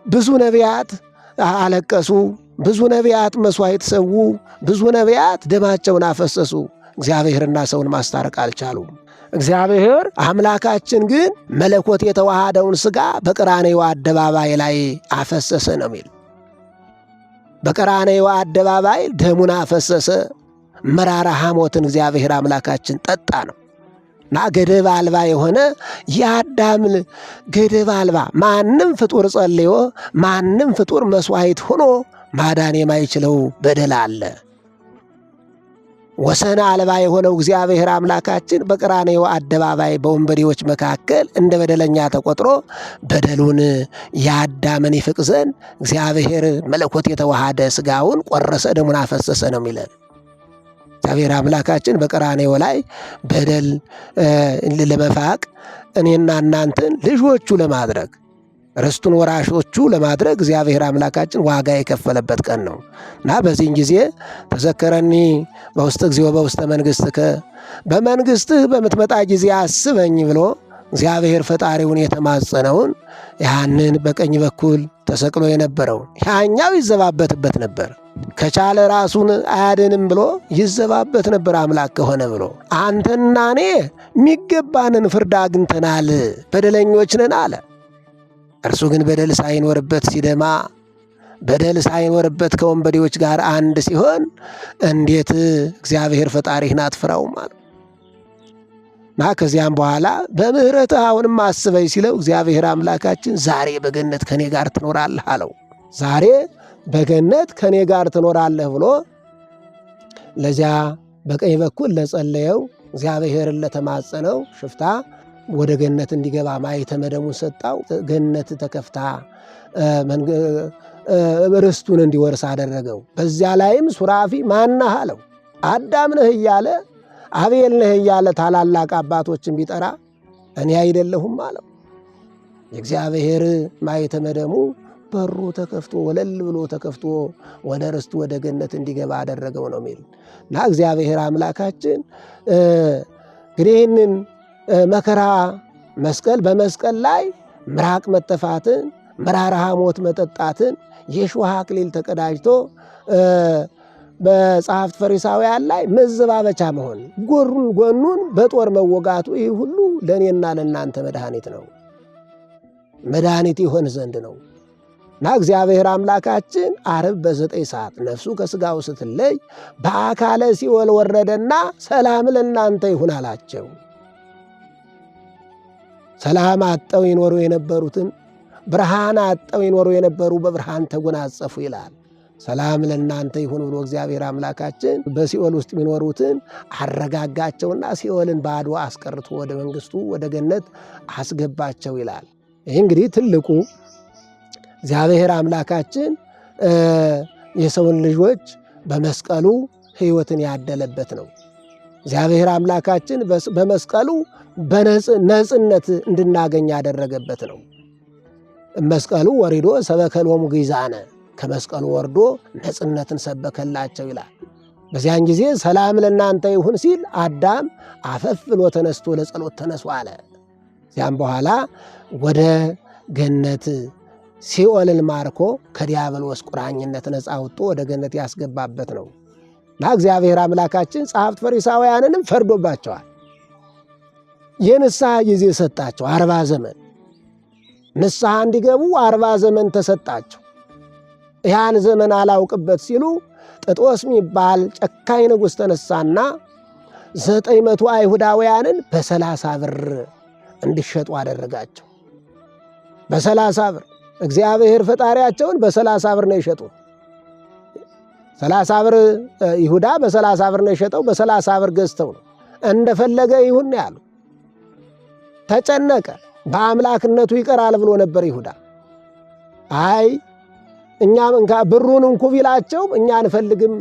ብዙ ነቢያት አለቀሱ፣ ብዙ ነቢያት መስዋዕት ሰዉ፣ ብዙ ነቢያት ደማቸውን አፈሰሱ። እግዚአብሔርና ሰውን ማስታረቅ አልቻሉም። እግዚአብሔር አምላካችን ግን መለኮት የተዋሃደውን ሥጋ በቀራንዮ አደባባይ ላይ አፈሰሰ ነው የሚል። በቀራንዮ አደባባይ ደሙን አፈሰሰ። መራራ ሐሞትን እግዚአብሔር አምላካችን ጠጣ ነው እና ገደብ አልባ የሆነ የአዳም ገደብ አልባ ማንም ፍጡር ጸልዮ ማንም ፍጡር መስዋዕት ሆኖ ማዳን የማይችለው በደል አለ። ወሰን አልባ የሆነው እግዚአብሔር አምላካችን በቀራንዮ አደባባይ በወንበዴዎች መካከል እንደ በደለኛ ተቆጥሮ በደሉን የአዳምን ይፍቅ ዘንድ እግዚአብሔር መለኮት የተዋሃደ ሥጋውን ቆረሰ፣ ደሙን አፈሰሰ ነው የሚለን። እግዚአብሔር አምላካችን በቀራንዮ ላይ በደል ለመፋቅ እኔና እናንተን ልጆቹ ለማድረግ ርስቱን ወራሾቹ ለማድረግ እግዚአብሔር አምላካችን ዋጋ የከፈለበት ቀን ነው እና በዚህን ጊዜ ተዘከረኒ በውስተ እግዚኦ በውስተ መንግሥትከ፣ በመንግሥትህ በምትመጣ ጊዜ አስበኝ ብሎ እግዚአብሔር ፈጣሪውን የተማጸነውን ያንን በቀኝ በኩል ተሰቅሎ የነበረው ያኛው ይዘባበትበት ነበር። ከቻለ ራሱን አያድንም ብሎ ይዘባበት ነበር። አምላክ ከሆነ ብሎ አንተና እኔ የሚገባንን ፍርድ አግኝተናል፣ በደለኞች ነን አለ። እርሱ ግን በደል ሳይኖርበት ሲደማ፣ በደል ሳይኖርበት ከወንበዴዎች ጋር አንድ ሲሆን እንዴት እግዚአብሔር ፈጣሪህን አትፍራውም አለ እና ከዚያም በኋላ በምሕረትህ አሁንም አስበኝ ሲለው እግዚአብሔር አምላካችን ዛሬ በገነት ከኔ ጋር ትኖራለህ አለው። ዛሬ በገነት ከኔ ጋር ትኖራለህ ብሎ ለዚያ በቀኝ በኩል ለጸለየው እግዚአብሔርን ለተማጸነው ሽፍታ ወደ ገነት እንዲገባ ማኅተመ ደሙን ሰጣው። ገነት ተከፍታ ርስቱን እንዲወርስ አደረገው። በዚያ ላይም ሱራፊ ማነህ አለው። አዳም ነህ እያለ አቤል ነህ እያለ ታላላቅ አባቶችን ቢጠራ እኔ አይደለሁም አለው። የእግዚአብሔር ማኅተመ ደሙ በሩ ተከፍቶ ወለል ብሎ ተከፍቶ ወደ ርስቱ ወደ ገነት እንዲገባ አደረገው ነው የሚል እና እግዚአብሔር አምላካችን እንግዲህ ይህንን መከራ መስቀል በመስቀል ላይ ምራቅ መተፋትን፣ መራራ ሐሞት መጠጣትን፣ የእሾህ አክሊል ተቀዳጅቶ በጸሐፍት ፈሪሳውያን ላይ መዘባበቻ መሆን፣ ጎኑን በጦር መወጋቱ ይህ ሁሉ ለእኔና ለእናንተ መድኃኒት ነው፣ መድኃኒት ይሆን ዘንድ ነው እና እግዚአብሔር አምላካችን ዓርብ በ9 ሰዓት ነፍሱ ከሥጋው ስትለይ በአካለ ሲኦል ወረደና ሰላም ለእናንተ ይሁን አላቸው። ሰላም አጠው ይኖሩ የነበሩትን ብርሃን አጠው ይኖሩ የነበሩ በብርሃን ተጎናጸፉ ይላል። ሰላም ለእናንተ ይሁን ብሎ እግዚአብሔር አምላካችን በሲኦል ውስጥ የሚኖሩትን አረጋጋቸውና ሲኦልን ባዶ አስቀርቶ ወደ መንግሥቱ ወደ ገነት አስገባቸው ይላል። ይህ እንግዲህ ትልቁ እግዚአብሔር አምላካችን የሰውን ልጆች በመስቀሉ ሕይወትን ያደለበት ነው። እግዚአብሔር አምላካችን በመስቀሉ በነጽነት እንድናገኝ ያደረገበት ነው። መስቀሉ ወሪዶ ሰበከሎሙ ግይዛነ፣ ከመስቀሉ ወርዶ ነጽነትን ሰበከላቸው ይላል። በዚያን ጊዜ ሰላም ለእናንተ ይሁን ሲል አዳም አፈፍ ብሎ ተነስቶ ለጸሎት ተነሱ አለ። እዚያም በኋላ ወደ ገነት ሲኦልን ማርኮ ከዲያብሎስ ቁራኝነት ነፃ አውጥቶ ወደ ገነት ያስገባበት ነው እና እግዚአብሔር አምላካችን ጸሐፍት ፈሪሳውያንንም ፈርዶባቸዋል። የንስሐ ጊዜ ሰጣቸው። 40 ዘመን ንስሐ እንዲገቡ 40 ዘመን ተሰጣቸው። ያን ዘመን አላውቅበት ሲሉ ጥጦስ የሚባል ጨካኝ ንጉሥ ተነሳና 900 አይሁዳውያንን በ30 ብር እንዲሸጡ አደረጋቸው። በ30 ብር እግዚአብሔር ፈጣሪያቸውን በ30 ብር ነው የሸጡት። 30 ብር ይሁዳ በ30 ብር ነው የሸጠው። በ30 ብር ገዝተው ነው እንደፈለገ ይሁን ያሉ። ተጨነቀ። በአምላክነቱ ይቀራል ብሎ ነበር ይሁዳ። አይ እኛም እንካ ብሩን እንኩ ቢላቸው እኛ አንፈልግም፣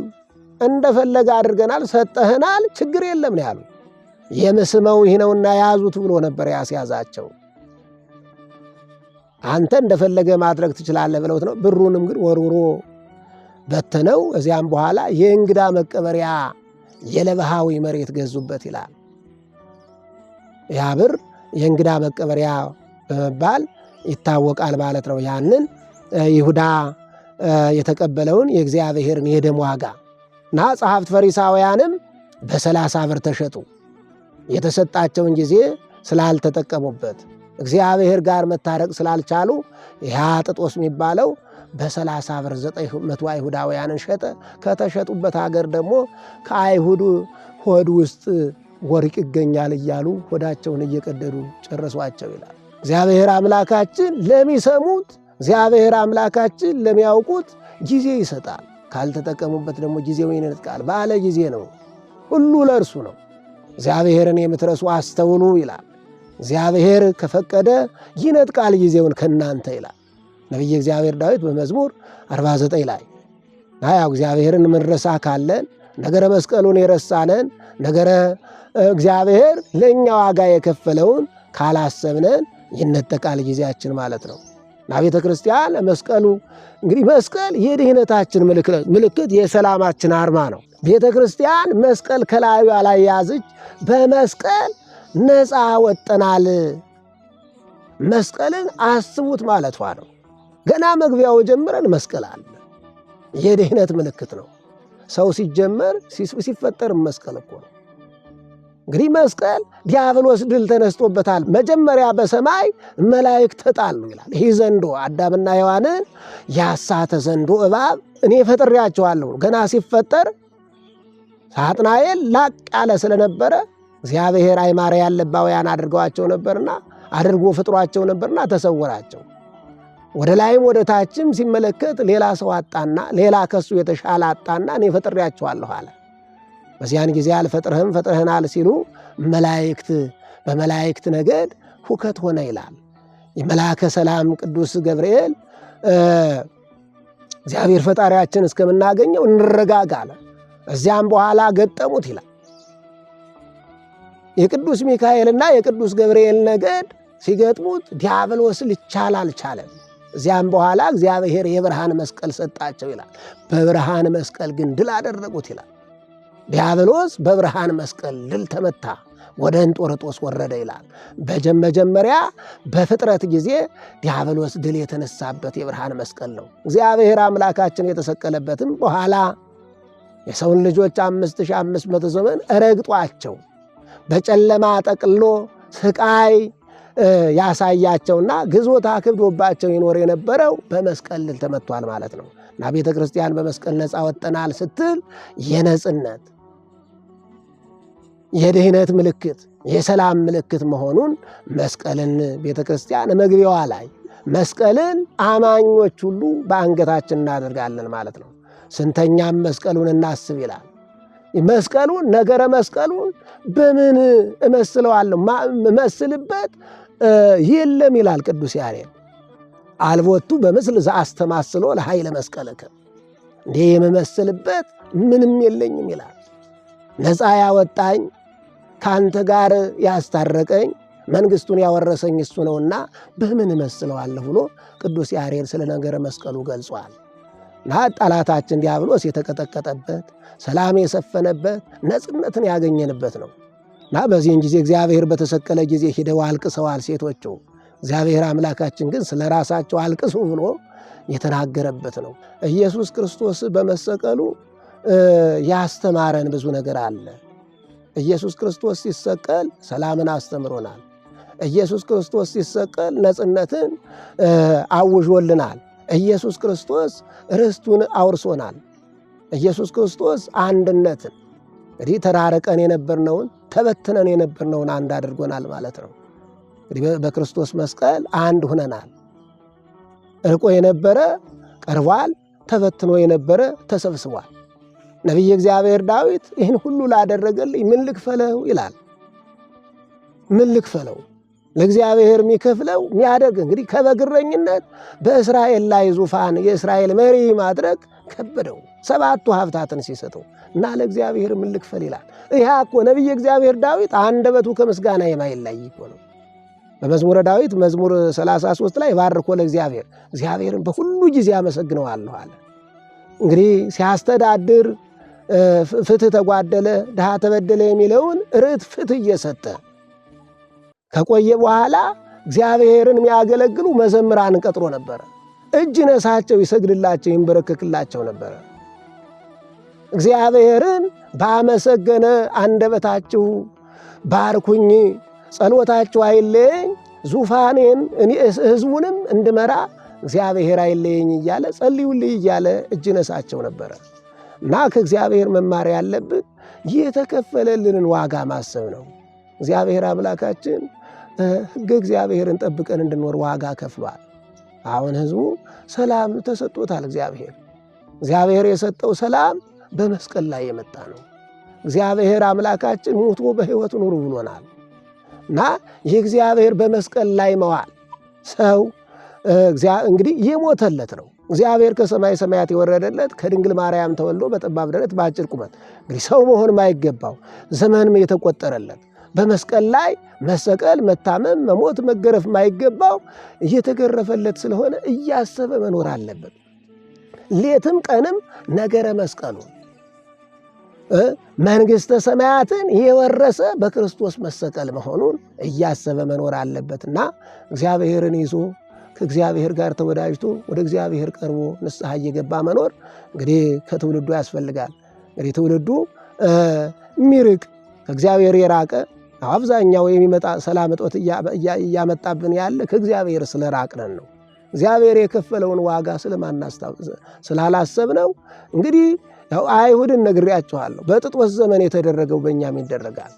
እንደፈለገ አድርገናል፣ ሰጠህናል፣ ችግር የለም ነው ያሉ። የምስመው ይህ ነውና ያዙት ብሎ ነበር ያስያዛቸው። አንተ እንደፈለገ ማድረግ ትችላለህ ብለውት ነው። ብሩንም ግን ወርውሮ በተነው። እዚያም በኋላ የእንግዳ መቀበሪያ የለባሃዊ መሬት ገዙበት ይላል። ያ ብር የእንግዳ መቀበሪያ በመባል ይታወቃል ማለት ነው። ያንን ይሁዳ የተቀበለውን የእግዚአብሔርን የደም ዋጋ እና ጸሐፍት ፈሪሳውያንም በ30 ብር ተሸጡ። የተሰጣቸውን ጊዜ ስላልተጠቀሙበት እግዚአብሔር ጋር መታረቅ ስላልቻሉ ያ ጥጦስ የሚባለው በ30 ብር 900 አይሁዳውያንን ሸጠ። ከተሸጡበት ሀገር ደግሞ ከአይሁድ ሆድ ውስጥ ወርቅ ይገኛል እያሉ ሆዳቸውን እየቀደዱ ጨረሷቸው ይላል። እግዚአብሔር አምላካችን ለሚሰሙት፣ እግዚአብሔር አምላካችን ለሚያውቁት ጊዜ ይሰጣል። ካልተጠቀሙበት ደግሞ ጊዜው ይነጥቃል። ባለ ጊዜ ነው፣ ሁሉ ለእርሱ ነው። እግዚአብሔርን የምትረሱ አስተውሉ ይላል። እግዚአብሔር ከፈቀደ ይነጥቃል ጊዜውን ከእናንተ ይላል ነቢየ እግዚአብሔር ዳዊት በመዝሙር 49 ላይ። ያው እግዚአብሔርን ምንረሳ ካለን ነገረ መስቀሉን የረሳነን ነገረ እግዚአብሔር ለእኛ ዋጋ የከፈለውን ካላሰብነን ይነጠቃል ጊዜያችን ማለት ነው። እና ቤተ ክርስቲያን መስቀሉ እንግዲህ መስቀል የድህነታችን ምልክት የሰላማችን አርማ ነው። ቤተ ክርስቲያን መስቀል ከላዩ ላይ ያዝች፣ በመስቀል ነፃ ወጠናል። መስቀልን አስቡት ማለቷ ነው። ገና መግቢያው ጀምረን መስቀል አለ። የድህነት ምልክት ነው። ሰው ሲጀመር ሲፈጠር መስቀል እኮ ነው። እንግዲህ መስቀል ዲያብሎስ ድል ተነስቶበታል። መጀመሪያ በሰማይ መላእክት ተጣሉ ይላል። ይህ ዘንዶ አዳምና ሔዋንን ያሳተ ዘንዶ እባብ እኔ ፈጥሬያቸዋለሁ። ገና ሲፈጠር ሳጥናኤል ላቅ ያለ ስለነበረ እግዚአብሔር አይማረ ያለባውያን አድርጎ ፍጥሯቸው ነበርና ተሰወራቸው። ወደ ላይም ወደ ታችም ሲመለከት ሌላ ሰው አጣና ሌላ ከሱ የተሻለ አጣና እኔ ፈጥሬያቸዋለሁ አለ። በዚያን ጊዜ አልፈጥርህም ፈጥረህናል ሲሉ በመላእክት ነገድ ሁከት ሆነ ይላል። የመልአከ ሰላም ቅዱስ ገብርኤል እግዚአብሔር ፈጣሪያችን እስከምናገኘው እንረጋጋ አለ። እዚያም በኋላ ገጠሙት ይላል። የቅዱስ ሚካኤልና የቅዱስ ገብርኤል ነገድ ሲገጥሙት ዲያብሎስ ሊቻል አልቻለም። እዚያም በኋላ እግዚአብሔር የብርሃን መስቀል ሰጣቸው ይላል። በብርሃን መስቀል ግን ድል አደረጉት ይላል። ዲያብሎስ በብርሃን መስቀል ድል ተመታ፣ ወደ እንጦርጦስ ወረደ ይላል። መጀመሪያ በፍጥረት ጊዜ ዲያብሎስ ድል የተነሳበት የብርሃን መስቀል ነው። እግዚአብሔር አምላካችን የተሰቀለበትም በኋላ የሰውን ልጆች 5500 ዘመን ረግጧቸው በጨለማ ጠቅሎ ስቃይ ያሳያቸውና ግዞት አክብዶባቸው ይኖር የነበረው በመስቀል ድል ተመቷል ማለት ነው። እና ቤተ ክርስቲያን በመስቀል ነፃ ወጠናል ስትል የነጽነት የድህነት ምልክት የሰላም ምልክት መሆኑን መስቀልን ቤተ ክርስቲያን መግቢያዋ ላይ መስቀልን አማኞች ሁሉ በአንገታችን እናደርጋለን ማለት ነው። ስንተኛም መስቀሉን እናስብ ይላል። መስቀሉን ነገረ መስቀሉን በምን እመስለዋለሁ እመስልበት የለም ይላል ቅዱስ ያሬድ። አልቦቱ በምስል ዘአስተማስሎ ለኃይለ መስቀልከ፣ እንዴ የምመስልበት ምንም የለኝም ይላል። ነፃ ያወጣኝ ከአንተ ጋር ያስታረቀኝ መንግሥቱን ያወረሰኝ እሱ ነውና በምን እመስለዋለሁ ብሎ ቅዱስ ያሬድ ስለ ነገረ መስቀሉ ገልጿል። እና ጠላታችን ዲያብሎስ የተቀጠቀጠበት ሰላም የሰፈነበት ነጽነትን ያገኘንበት ነው። እና በዚህን ጊዜ እግዚአብሔር በተሰቀለ ጊዜ ሂደው አልቅሰዋል ሴቶቹ። እግዚአብሔር አምላካችን ግን ስለ ራሳቸው አልቅሱ ብሎ የተናገረበት ነው። ኢየሱስ ክርስቶስ በመሰቀሉ ያስተማረን ብዙ ነገር አለ። ኢየሱስ ክርስቶስ ሲሰቀል ሰላምን አስተምሮናል። ኢየሱስ ክርስቶስ ሲሰቀል ነጽነትን አውጆልናል። ኢየሱስ ክርስቶስ ርስቱን አውርሶናል። ኢየሱስ ክርስቶስ አንድነትን እንግዲህ ተራርቀን የነበርነውን ተበትነን የነበርነውን አንድ አድርጎናል ማለት ነው። እንግዲህ በክርስቶስ መስቀል አንድ ሁነናል። እርቆ የነበረ ቀርቧል፣ ተበትኖ የነበረ ተሰብስቧል። ነቢየ እግዚአብሔር ዳዊት ይህን ሁሉ ላደረገልኝ ምን ልክፈለው ይላል። ምን ልክፈለው? ለእግዚአብሔር የሚከፍለው የሚያደርግ እንግዲህ ከበግረኝነት በእስራኤል ላይ ዙፋን የእስራኤል መሪ ማድረግ ከበደው 7 ሀብታትን ሲሰጠው እና ለእግዚአብሔር ምን ልክፈል ይላል። ይህ እኮ ነቢየ እግዚአብሔር ዳዊት አንደበቱ ከምስጋና የማይለይ እኮ ነው። በመዝሙረ ዳዊት መዝሙር 33 ላይ ባርኮ ለእግዚአብሔር እግዚአብሔርን በሁሉ ጊዜ አመሰግነዋለሁ አለ። እንግዲህ ሲያስተዳድር ፍትህ ተጓደለ፣ ድሃ ተበደለ የሚለውን ርት ፍትህ እየሰጠ ከቆየ በኋላ እግዚአብሔርን የሚያገለግሉ መዘምራን ቀጥሮ ነበረ። እጅ ነሳቸው፣ ይሰግድላቸው፣ ይንበረከክላቸው ነበረ። እግዚአብሔርን ባመሰገነ አንደበታችሁ ባርኩኝ፣ ጸሎታችሁ አይለየኝ፣ ዙፋኔን ሕዝቡንም እንድመራ እግዚአብሔር አይለየኝ እያለ ጸልዩልኝ እያለ እጅ ነሳቸው ነበረ እና ከእግዚአብሔር መማር ያለብን የተከፈለልንን ዋጋ ማሰብ ነው። እግዚአብሔር አምላካችን ሕገ እግዚአብሔርን ጠብቀን እንድንኖር ዋጋ ከፍሏል። አሁን ሕዝቡ ሰላም ተሰጥቶታል። እግዚአብሔር የሰጠው ሰላም በመስቀል ላይ የመጣ ነው። እግዚአብሔር አምላካችን ሞቶ በሕይወት ኑሩ ብሎናል እና የእግዚአብሔር በመስቀል ላይ መዋል ሰው እንግዲህ የሞተለት ነው። እግዚአብሔር ከሰማይ ሰማያት የወረደለት ከድንግል ማርያም ተወልዶ በጠባብ ደረት በአጭር ቁመት እንግዲህ ሰው መሆን ማይገባው ዘመንም የተቆጠረለት በመስቀል ላይ መሰቀል፣ መታመም፣ መሞት፣ መገረፍ ማይገባው እየተገረፈለት ስለሆነ እያሰበ መኖር አለበት። ሌትም ቀንም ነገረ መስቀሉ መንግሥተ ሰማያትን የወረሰ በክርስቶስ መሰቀል መሆኑን እያሰበ መኖር አለበትና እግዚአብሔርን ይዞ ከእግዚአብሔር ጋር ተወዳጅቶ ወደ እግዚአብሔር ቀርቦ ንስሐ እየገባ መኖር እንግዲህ ከትውልዱ ያስፈልጋል። እንግዲህ ትውልዱ የሚርቅ ከእግዚአብሔር የራቀ አብዛኛው የሚመጣ ሰላም እጦት እያመጣብን ያለ ከእግዚአብሔር ስለራቅነን ነው። እግዚአብሔር የከፈለውን ዋጋ ስላላሰብነው እንግዲህ ያው አይሁድን ነግሬያቸዋለሁ። በጥጦስ ዘመን የተደረገው በእኛም ይደረጋል።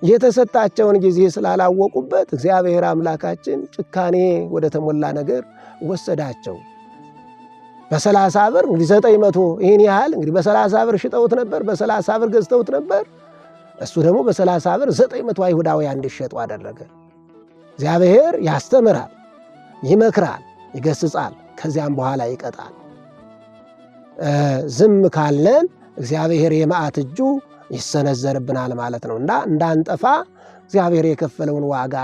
የተሰጣቸውን ጊዜ ስላላወቁበት እግዚአብሔር አምላካችን ጭካኔ ወደ ተሞላ ነገር ወሰዳቸው። በ30 ብር እንግዲህ 900 ይህን ያህል እንግዲህ በ30 ብር ሽጠውት ነበር፣ በ30 ብር ገዝተውት ነበር። እሱ ደግሞ በ30 ብር 900 አይሁዳውያን እንዲሸጡ አደረገ። እግዚአብሔር ያስተምራል፣ ይመክራል፣ ይገስጻል፣ ከዚያም በኋላ ይቀጣል። ዝም ካለን እግዚአብሔር የመዓት እጁ ይሰነዘርብናል ማለት ነው እና እንዳንጠፋ እግዚአብሔር የከፈለውን ዋጋ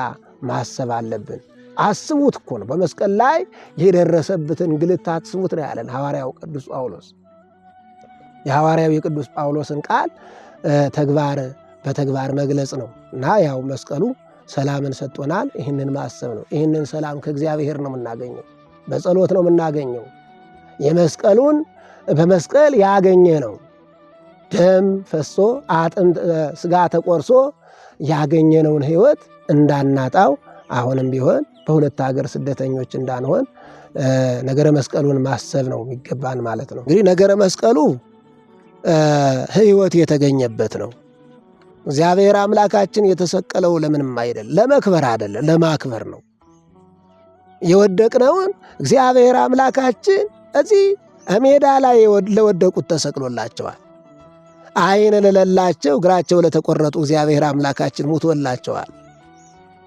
ማሰብ አለብን። አስቡት እኮ ነው በመስቀል ላይ የደረሰበትን ግልት አስቡት ነው ያለን ሐዋርያው ቅዱስ ጳውሎስ። የሐዋርያው የቅዱስ ጳውሎስን ቃል በተግባር መግለጽ ነው እና ያው መስቀሉ ሰላምን ሰጥቶናል። ይህንን ማሰብ ነው። ይህንን ሰላም ከእግዚአብሔር ነው የምናገኘው፣ በጸሎት ነው የምናገኘው። የመስቀሉን በመስቀል ያገኘ ነው ደም ፈሶ አጥንት ስጋ ተቆርሶ ያገኘነውን ሕይወት እንዳናጣው አሁንም ቢሆን በሁለት ሀገር ስደተኞች እንዳንሆን ነገረ መስቀሉን ማሰብ ነው የሚገባን ማለት ነው። እንግዲህ ነገረ መስቀሉ ሕይወት የተገኘበት ነው። እግዚአብሔር አምላካችን የተሰቀለው ለምንም አይደለም፣ ለመክበር አይደለም፣ ለማክበር ነው። የወደቅነውን እግዚአብሔር አምላካችን እዚህ ሜዳ ላይ ለወደቁት ተሰቅሎላቸዋል። ዓይን ለሌላቸው እግራቸው ለተቆረጡ እግዚአብሔር አምላካችን ሙቶላቸዋል።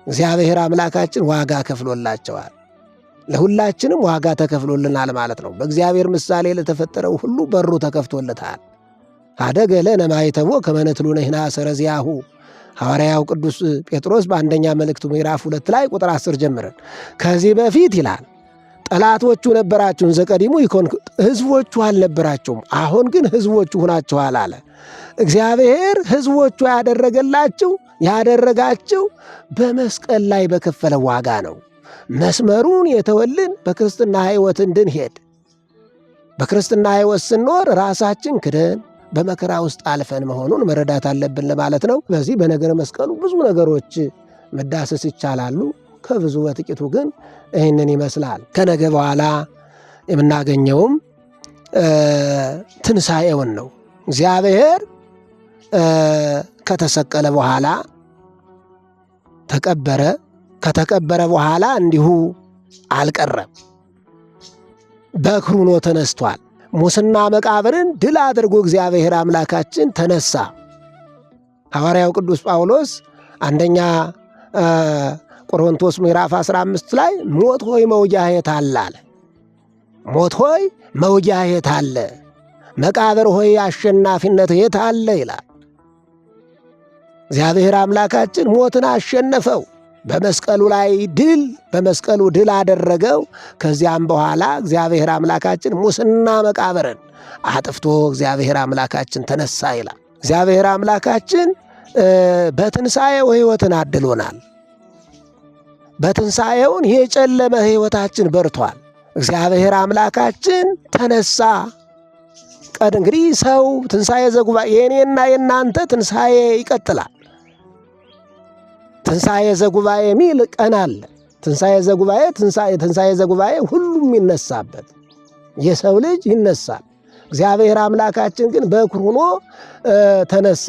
እግዚአብሔር አምላካችን ዋጋ ከፍሎላቸዋል። ለሁላችንም ዋጋ ተከፍሎልናል ማለት ነው። በእግዚአብሔር ምሳሌ ለተፈጠረው ሁሉ በሩ ተከፍቶለታል። አደገ ለነ ማኅተሞ ከመ ንትሉ ንሕነ ሰረዚያሁ ሐዋርያው ቅዱስ ጴጥሮስ በአንደኛ መልእክቱ ምዕራፍ 2 ላይ ቁጥር 10 ጀምረን ከዚህ በፊት ይላል ጠላቶቹ ነበራችሁን ዘቀዲሙ ይኮን ሕዝቦቹ አልነበራችሁም፣ አሁን ግን ሕዝቦቹ ሆናችኋል አለ። እግዚአብሔር ሕዝቦቹ ያደረጋችሁ በመስቀል ላይ በከፈለ ዋጋ ነው። መስመሩን የተወልን በክርስትና ሕይወት እንድንሄድ በክርስትና ሕይወት ስንኖር ራሳችን ክደን በመከራ ውስጥ አልፈን መሆኑን መረዳት አለብን ለማለት ነው። በዚህ በነገረ መስቀሉ ብዙ ነገሮች መዳሰስ ይቻላሉ። ከብዙ በጥቂቱ ግን ይህንን ይመስላል። ከነገ በኋላ የምናገኘውም ትንሣኤውን ነው። እግዚአብሔር ከተሰቀለ በኋላ ተቀበረ። ከተቀበረ በኋላ እንዲሁ አልቀረም፣ በክብር ሆኖ ተነስቷል። ሙስና መቃብርን ድል አድርጎ እግዚአብሔር አምላካችን ተነሳ። ሐዋርያው ቅዱስ ጳውሎስ አንደኛ ቆሮንቶስ ምዕራፍ 15 ላይ ሞት ሆይ መውጊያህ የት አለ አለ። ሞት ሆይ መውጊያህ የት አለ? መቃብር ሆይ አሸናፊነትህ የት አለ ይላል። እግዚአብሔር አምላካችን ሞትን አሸነፈው። በመስቀሉ ድል አደረገው። ከዚያም በኋላ እግዚአብሔር አምላካችን ሙስና መቃብርን አጥፍቶ እግዚአብሔር አምላካችን ተነሳ ይላል። እግዚአብሔር አምላካችን በትንሣኤው ሕይወትን አድሎናል። በትንሣኤውን የጨለመ ሕይወታችን በርቷል። እግዚአብሔር አምላካችን ተነሳ። እንግዲህ ሰው ትንሣኤ ዘጉባኤ የእኔና የእናንተ ትንሣኤ ይቀጥላል። ትንሣኤ ዘጉባኤ የሚል ቀን አለ። ትንሣኤ ዘጉባኤ ሁሉም ይነሳበት፣ የሰው ልጅ ይነሳል። እግዚአብሔር አምላካችን ግን በኩር ሆኖ ተነሳ።